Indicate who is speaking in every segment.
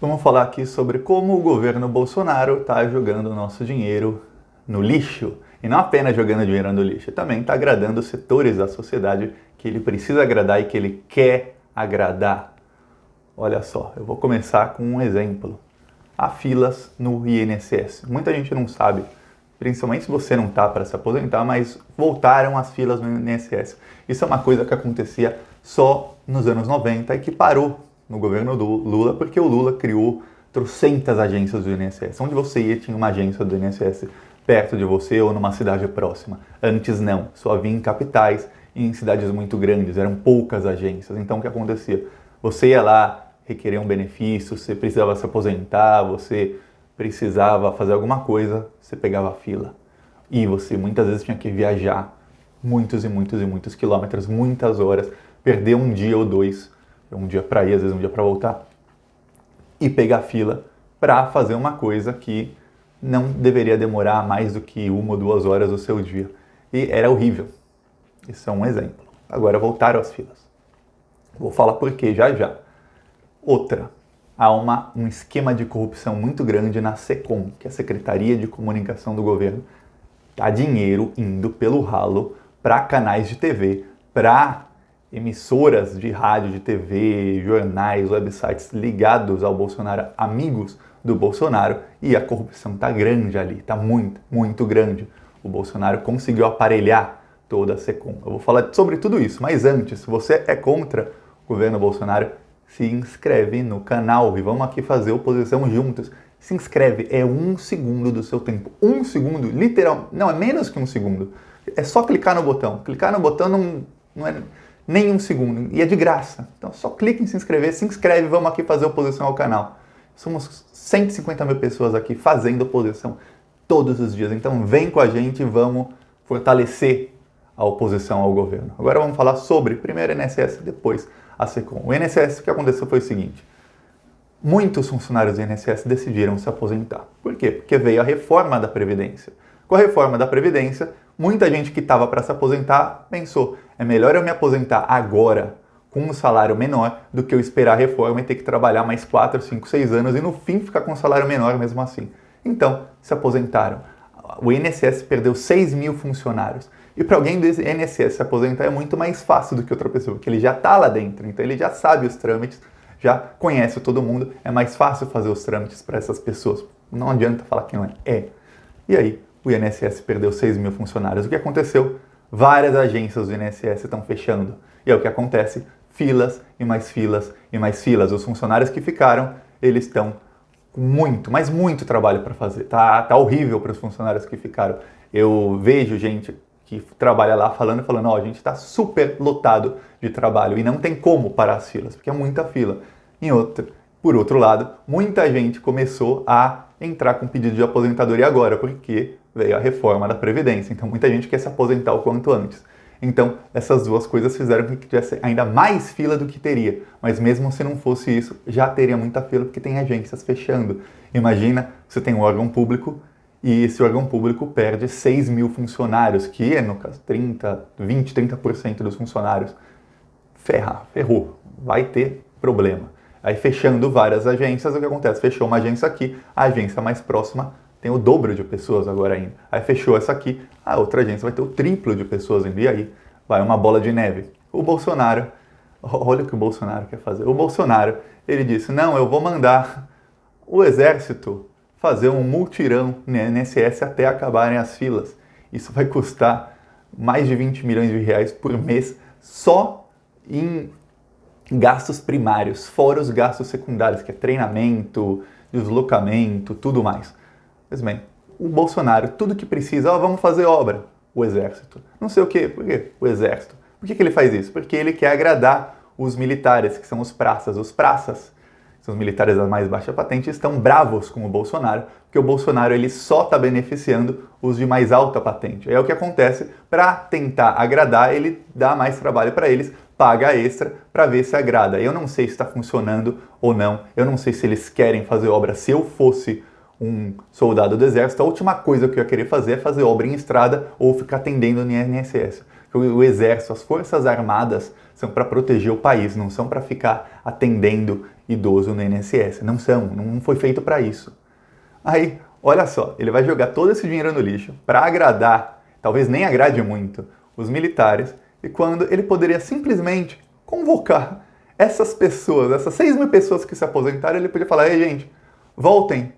Speaker 1: Vamos falar aqui sobre como o governo Bolsonaro está jogando o nosso dinheiro no lixo. E não apenas jogando dinheiro no lixo, também está agradando os setores da sociedade que ele precisa agradar e que ele quer agradar. Olha só, eu vou começar com um exemplo. Há filas no INSS. Muita gente não sabe, principalmente se você não está para se aposentar, mas voltaram as filas no INSS. Isso é uma coisa que acontecia só nos anos 90 e que parou no governo do Lula, porque o Lula criou trocentas agências do INSS. Onde você ia tinha uma agência do INSS perto de você ou numa cidade próxima. Antes não, só havia em capitais e em cidades muito grandes, eram poucas agências. Então o que acontecia? Você ia lá requerer um benefício, você precisava se aposentar, você precisava fazer alguma coisa, você pegava a fila. E você muitas vezes tinha que viajar muitos e muitos e muitos quilômetros, muitas horas, perder um dia ou dois, um dia para ir, às vezes um dia para voltar, e pegar fila para fazer uma coisa que não deveria demorar mais do que 1 ou 2 horas do seu dia. E era horrível. Isso é um exemplo. Agora voltaram as filas. Vou falar por quê já já. Outra, há um esquema de corrupção muito grande na SECOM, que é a Secretaria de Comunicação do Governo. Há dinheiro indo pelo ralo para canais de TV, para emissoras de rádio, de TV, jornais, websites ligados ao Bolsonaro, amigos do Bolsonaro, e a corrupção está grande ali, está muito, muito grande. O Bolsonaro conseguiu aparelhar toda a SECOM. Eu vou falar sobre tudo isso, mas antes, se você é contra o governo Bolsonaro, se inscreve no canal e vamos aqui fazer oposição juntos. Se inscreve, é 1 segundo do seu tempo. 1 segundo, literal, não, é menos que 1 segundo. É só clicar no botão. Clicar no botão não é nem 1 segundo, e é de graça. Então só clique em se inscreve, vamos aqui fazer oposição ao canal. Somos 150 mil pessoas aqui fazendo oposição todos os dias. Então vem com a gente e vamos fortalecer a oposição ao governo. Agora vamos falar sobre, primeiro o INSS, depois a SECOM. O INSS, o que aconteceu foi o seguinte. Muitos funcionários do INSS decidiram se aposentar. Por quê? Porque veio a reforma da Previdência. Com a reforma da Previdência, muita gente que estava para se aposentar pensou, é melhor eu me aposentar agora com um salário menor do que eu esperar a reforma e ter que trabalhar mais 4, 5, 6 anos e no fim ficar com um salário menor mesmo assim. Então, se aposentaram. O INSS perdeu 6 mil funcionários. E para alguém do INSS se aposentar é muito mais fácil do que outra pessoa, porque ele já está lá dentro, então ele já sabe os trâmites, já conhece todo mundo, é mais fácil fazer os trâmites para essas pessoas. Não adianta falar que não é. E aí, o INSS perdeu 6 mil funcionários. O que aconteceu? Várias agências do INSS estão fechando. E é o que acontece? Filas e mais filas e mais filas. Os funcionários que ficaram, eles estão com muito, mas muito trabalho para fazer. Tá horrível para os funcionários que ficaram. Eu vejo gente que trabalha lá falando, ó, a gente está super lotado de trabalho e não tem como parar as filas, porque é muita fila. Por outro lado, muita gente começou a entrar com pedido de aposentadoria agora, porque veio a reforma da Previdência. Então, muita gente quer se aposentar o quanto antes. Então, essas duas coisas fizeram com que tivesse ainda mais fila do que teria. Mas mesmo se não fosse isso, já teria muita fila, porque tem agências fechando. Imagina, você tem um órgão público e esse órgão público perde 6 mil funcionários, que é, no caso, 30% dos funcionários. Ferrou. Vai ter problema. Aí fechando várias agências, o que acontece? Fechou uma agência aqui, a agência mais próxima tem o dobro de pessoas agora ainda. Aí fechou essa aqui, a outra agência vai ter o triplo de pessoas ainda. E aí vai uma bola de neve. O Bolsonaro, olha o que o Bolsonaro quer fazer. O Bolsonaro, ele disse, não, eu vou mandar o exército fazer um multirão no INSS até acabarem as filas. Isso vai custar mais de 20 milhões de reais por mês só em gastos primários, fora os gastos secundários, que é treinamento, deslocamento, tudo mais. Pois bem, o Bolsonaro, tudo que precisa, vamos fazer obra, o exército. Não sei o quê, por quê? O exército. Por que ele faz isso? Porque ele quer agradar os militares, que são os praças. Os praças, que são os militares da mais baixa patente, estão bravos com o Bolsonaro, porque o Bolsonaro ele só está beneficiando os de mais alta patente. É o que acontece, para tentar agradar, ele dá mais trabalho para eles, paga extra para ver se agrada. Eu não sei se está funcionando ou não, eu não sei se eles querem fazer obra. Se eu fosse um soldado do exército, a última coisa que eu ia querer fazer é fazer obra em estrada ou ficar atendendo no INSS. O exército, as forças armadas são para proteger o país, não são para ficar atendendo idoso no INSS. Não são, não foi feito para isso. Aí, olha só, ele vai jogar todo esse dinheiro no lixo para agradar, talvez nem agrade muito, os militares, e quando ele poderia simplesmente convocar essas pessoas, essas 6 mil pessoas que se aposentaram, ele podia falar: ei, gente, voltem,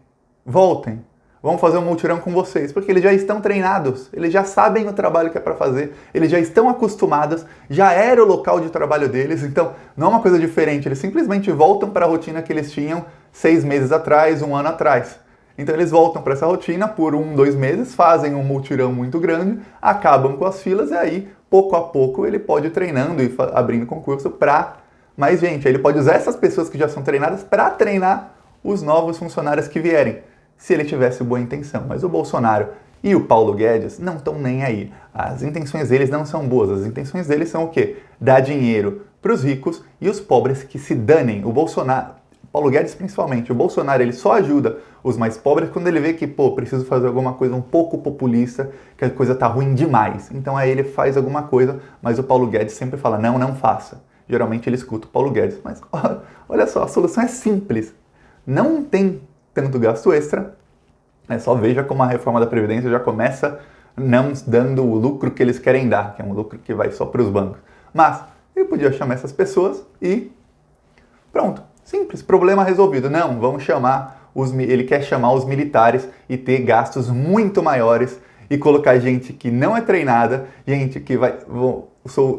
Speaker 1: vamos fazer um mutirão com vocês, porque eles já estão treinados, eles já sabem o trabalho que é para fazer, eles já estão acostumados, já era o local de trabalho deles, então não é uma coisa diferente, eles simplesmente voltam para a rotina que eles tinham 6 meses atrás, 1 ano atrás. Então eles voltam para essa rotina por 1, 2 meses, fazem um mutirão muito grande, acabam com as filas e aí, pouco a pouco, ele pode ir treinando e abrindo concurso para mais gente. Aí ele pode usar essas pessoas que já são treinadas para treinar os novos funcionários que vierem, se ele tivesse boa intenção. Mas o Bolsonaro e o Paulo Guedes não estão nem aí. As intenções deles não são boas. As intenções deles são o quê? Dar dinheiro para os ricos e os pobres que se danem. O Bolsonaro... Paulo Guedes principalmente, o Bolsonaro, ele só ajuda os mais pobres quando ele vê que, preciso fazer alguma coisa um pouco populista, que a coisa tá ruim demais. Então aí ele faz alguma coisa, mas o Paulo Guedes sempre fala: não faça. Geralmente ele escuta o Paulo Guedes. Mas olha só, a solução é simples. Não tem tanto gasto extra, só veja como a reforma da Previdência já começa não dando o lucro que eles querem dar, que é um lucro que vai só para os bancos. Mas ele podia chamar essas pessoas e pronto. Simples, problema resolvido. Não, vamos chamar ele quer chamar os militares e ter gastos muito maiores e colocar gente que não é treinada, gente que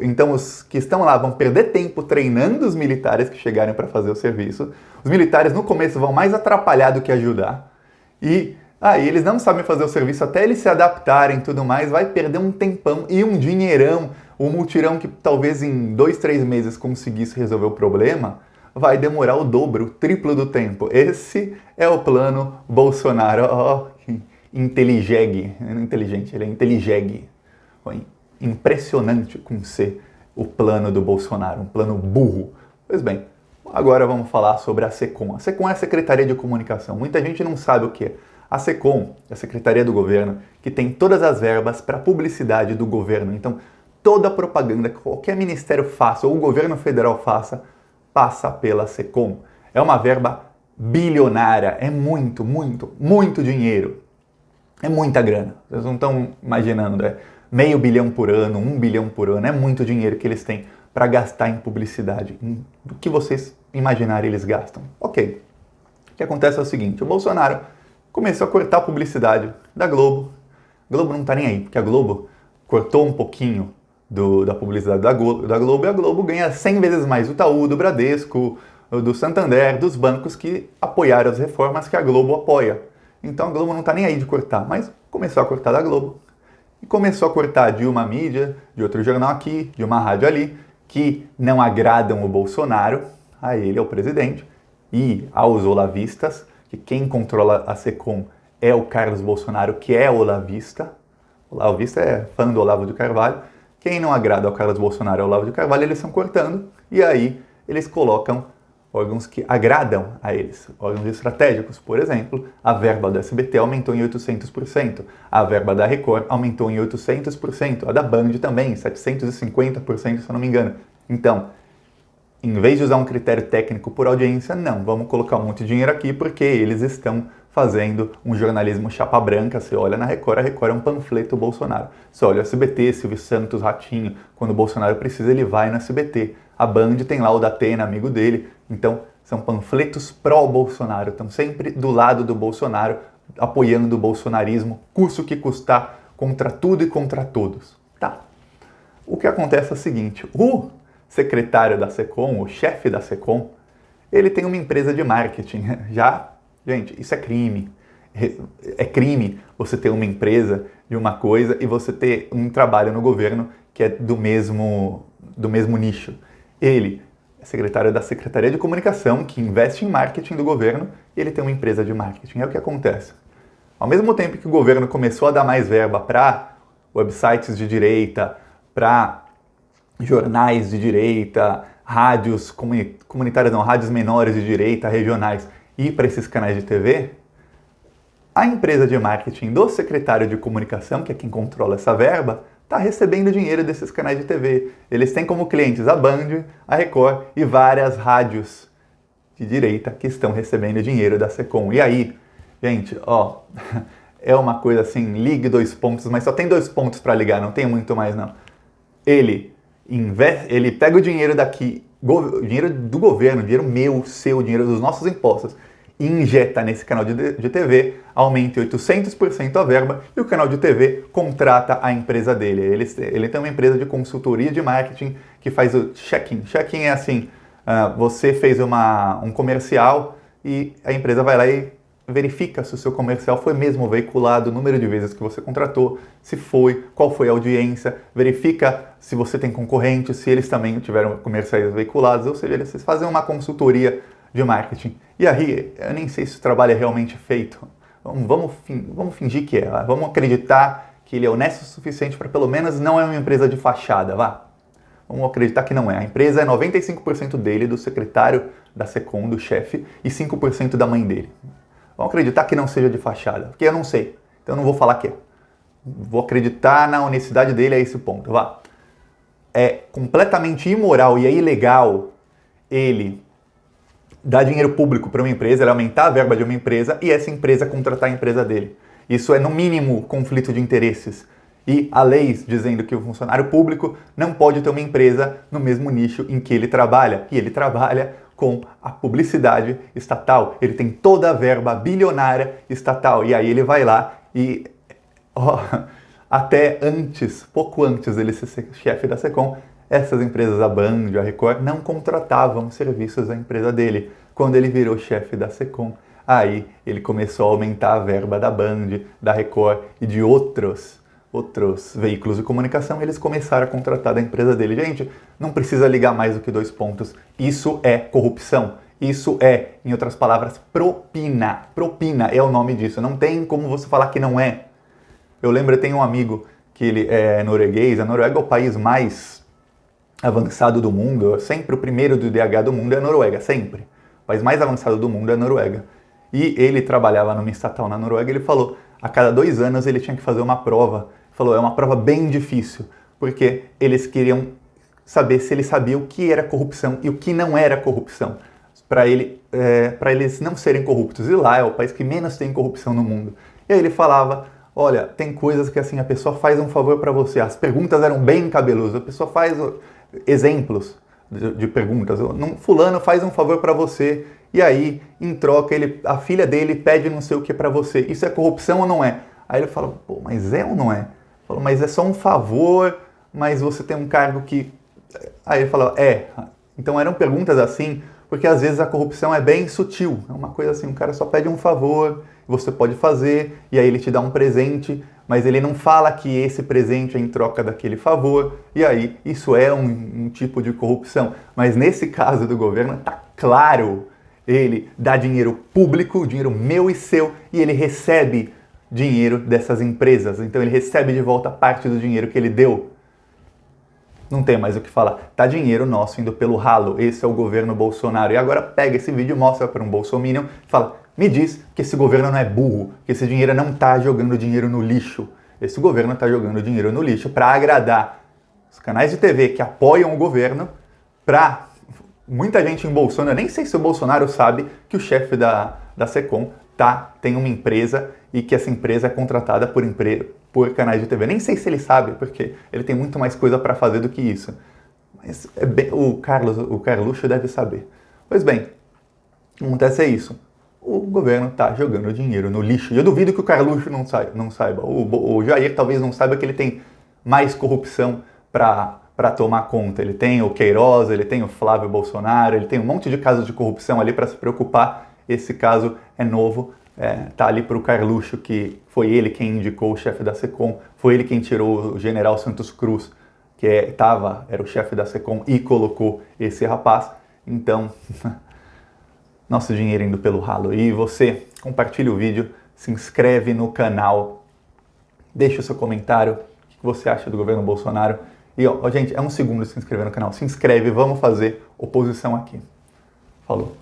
Speaker 1: então os que estão lá vão perder tempo treinando os militares que chegarem para fazer o serviço. Os militares no começo vão mais atrapalhar do que ajudar. E aí eles não sabem fazer o serviço até eles se adaptarem e tudo mais, vai perder um tempão e um dinheirão. O mutirão que talvez em 2, 3 meses conseguisse resolver o problema, vai demorar o dobro, o triplo do tempo. Esse é o plano Bolsonaro. Inteligente, ele é inteligente. Impressionante com ser o plano do Bolsonaro, um plano burro. Pois bem, agora vamos falar sobre a SECOM. A SECOM é a Secretaria de Comunicação. Muita gente não sabe o que é. A SECOM é a Secretaria do Governo que tem todas as verbas para publicidade do governo. Então, toda a propaganda que qualquer ministério faça ou o governo federal faça, passa pela SECOM. É uma verba bilionária, é muito, muito, muito dinheiro. É muita grana. Vocês não estão imaginando, meio bilhão por ano, 1 bilhão por ano, é muito dinheiro que eles têm para gastar em publicidade. Do que vocês imaginarem eles gastam. Ok. O que acontece é o seguinte, o Bolsonaro começou a cortar a publicidade da Globo. A Globo não está nem aí, porque a Globo cortou um pouquinho da publicidade da Globo e a Globo ganha 100 vezes mais do Itaú, do Bradesco, do Santander, dos bancos que apoiaram as reformas que a Globo apoia. Então a Globo não está nem aí de cortar, mas começou a cortar da Globo. E começou a cortar de uma mídia, de outro jornal aqui, de uma rádio ali, que não agradam o Bolsonaro, a ele, ao presidente, e aos olavistas, que quem controla a SECOM é o Carlos Bolsonaro, que é olavista. O olavista é fã do Olavo de Carvalho. Quem não agrada ao Carlos Bolsonaro e ao Olavo de Carvalho, eles estão cortando, e aí eles colocam órgãos que agradam a eles, órgãos estratégicos. Por exemplo, a verba do SBT aumentou em 800%, a verba da Record aumentou em 800%, a da Band também, 750%, se eu não me engano. Então, em vez de usar um critério técnico por audiência, não, vamos colocar um monte de dinheiro aqui porque eles estão fazendo um jornalismo chapa branca. Você olha na Record, a Record é um panfleto Bolsonaro. Você olha o SBT, Silvio Santos, Ratinho, quando o Bolsonaro precisa ele vai no SBT. A Band tem lá o Datena, amigo dele. Então, são panfletos pró-Bolsonaro. Estão sempre do lado do Bolsonaro, apoiando o bolsonarismo, custe o que custar, contra tudo e contra todos. Tá. O que acontece é o seguinte, o secretário da SECOM, o chefe da SECOM, ele tem uma empresa de marketing. Gente, isso é crime. É crime você ter uma empresa de uma coisa e você ter um trabalho no governo que é do mesmo nicho. Ele é secretário da Secretaria de Comunicação, que investe em marketing do governo, e ele tem uma empresa de marketing. É o que acontece. Ao mesmo tempo que o governo começou a dar mais verba para websites de direita, para jornais de direita, rádios comunitárias, não, rádios menores de direita, regionais, e para esses canais de TV, a empresa de marketing do secretário de Comunicação, que é quem controla essa verba, está recebendo dinheiro desses canais de TV. Eles têm como clientes a Band, a Record e várias rádios de direita que estão recebendo dinheiro da Secom. E aí, gente, ó, é uma coisa assim, ligue 2 pontos, mas só tem 2 pontos para ligar, não tem muito mais não. Ele pega o dinheiro daqui, o dinheiro do governo, dinheiro meu, seu, dinheiro dos nossos impostos, e injeta nesse canal de TV, aumenta 800% a verba e o canal de TV contrata a empresa dele. Ele tem uma empresa de consultoria de marketing que faz o check-in. Check-in é assim, você fez um comercial e a empresa vai lá e verifica se o seu comercial foi mesmo veiculado, o número de vezes que você contratou, se foi, qual foi a audiência, verifica se você tem concorrentes, se eles também tiveram comerciais veiculados, ou seja, eles fazem uma consultoria de marketing. E aí, eu nem sei se o trabalho é realmente feito. Vamos fingir que é, vamos acreditar que ele é honesto o suficiente para pelo menos não é uma empresa de fachada, vá. Vamos acreditar que não é. A empresa é 95% dele, do secretário da Secom, do chefe, e 5% da mãe dele. Vamos acreditar que não seja de fachada, porque eu não sei, então eu não vou falar que é. Vou acreditar na honestidade dele a esse ponto, vá. É completamente imoral e é ilegal ele dar dinheiro público para uma empresa, ele aumentar a verba de uma empresa e essa empresa contratar a empresa dele. Isso é, no mínimo, conflito de interesses. E há leis dizendo que o funcionário público não pode ter uma empresa no mesmo nicho em que ele trabalha. E ele trabalha com a publicidade estatal. Ele tem toda a verba bilionária estatal. E aí ele vai lá e, até antes, pouco antes dele ser chefe da Secom, essas empresas, a Band, a Record, não contratavam serviços da empresa dele. Quando ele virou chefe da Secom, aí ele começou a aumentar a verba da Band, da Record e de outros veículos de comunicação, eles começaram a contratar da empresa dele. Gente, não precisa ligar mais do que 2 pontos. Isso é corrupção. Isso é, em outras palavras, propina. Propina é o nome disso. Não tem como você falar que não é. Eu lembro, eu tenho um amigo que ele é norueguês. A Noruega é o país mais avançado do mundo. Sempre o primeiro do DH do mundo é a Noruega, sempre. O país mais avançado do mundo é a Noruega. E ele trabalhava numa estatal na Noruega. Ele falou, a cada 2 anos ele tinha que fazer uma prova. Falou, é uma prova bem difícil, porque eles queriam saber se ele sabia o que era corrupção e o que não era corrupção, para eles não serem corruptos. E lá é o país que menos tem corrupção no mundo. E aí ele falava, olha, tem coisas que assim a pessoa faz um favor para você. As perguntas eram bem cabelosas, a pessoa faz exemplos de perguntas. Fulano faz um favor para você e aí, em troca, a filha dele pede não sei o que para você. Isso é corrupção ou não é? Aí ele fala, pô, mas é ou não é? Falou, mas é só um favor, mas você tem um cargo que... Aí ele falou, é. Então eram perguntas assim, porque às vezes a corrupção é bem sutil. É uma coisa assim, o cara só pede um favor, você pode fazer, e aí ele te dá um presente, mas ele não fala que esse presente é em troca daquele favor, e aí isso é um tipo de corrupção. Mas nesse caso do governo, tá claro, ele dá dinheiro público, dinheiro meu e seu, e ele recebe dinheiro dessas empresas. Então ele recebe de volta parte do dinheiro que ele deu. Não tem mais o que falar. Tá dinheiro nosso indo pelo ralo. Esse é o governo Bolsonaro. E agora pega esse vídeo e mostra para um bolsominion e fala, me diz que esse governo não é burro, que esse dinheiro não tá jogando dinheiro no lixo. Esse governo tá jogando dinheiro no lixo para agradar os canais de TV que apoiam o governo, para muita gente em Bolsonaro. Eu nem sei se o Bolsonaro sabe que o chefe da Secom tem uma empresa e que essa empresa é contratada por canais de TV. Nem sei se ele sabe, porque ele tem muito mais coisa para fazer do que isso. Mas o Carluxo deve saber. Pois bem, o que acontece é isso. O governo está jogando dinheiro no lixo. E eu duvido que o Carluxo não saiba. O Jair talvez não saiba que ele tem mais corrupção para tomar conta. Ele tem o Queiroz, ele tem o Flávio Bolsonaro, ele tem um monte de casos de corrupção ali para se preocupar. Esse caso é novo, tá ali para o Carluxo, que foi ele quem indicou o chefe da Secom, foi ele quem tirou o general Santos Cruz, que era o chefe da Secom, e colocou esse rapaz. Então, nosso dinheiro indo pelo ralo. E você, compartilha o vídeo, se inscreve no canal, deixa o seu comentário, o que você acha do governo Bolsonaro. E, gente, é 1 segundo se inscrever no canal. Se inscreve, vamos fazer oposição aqui. Falou.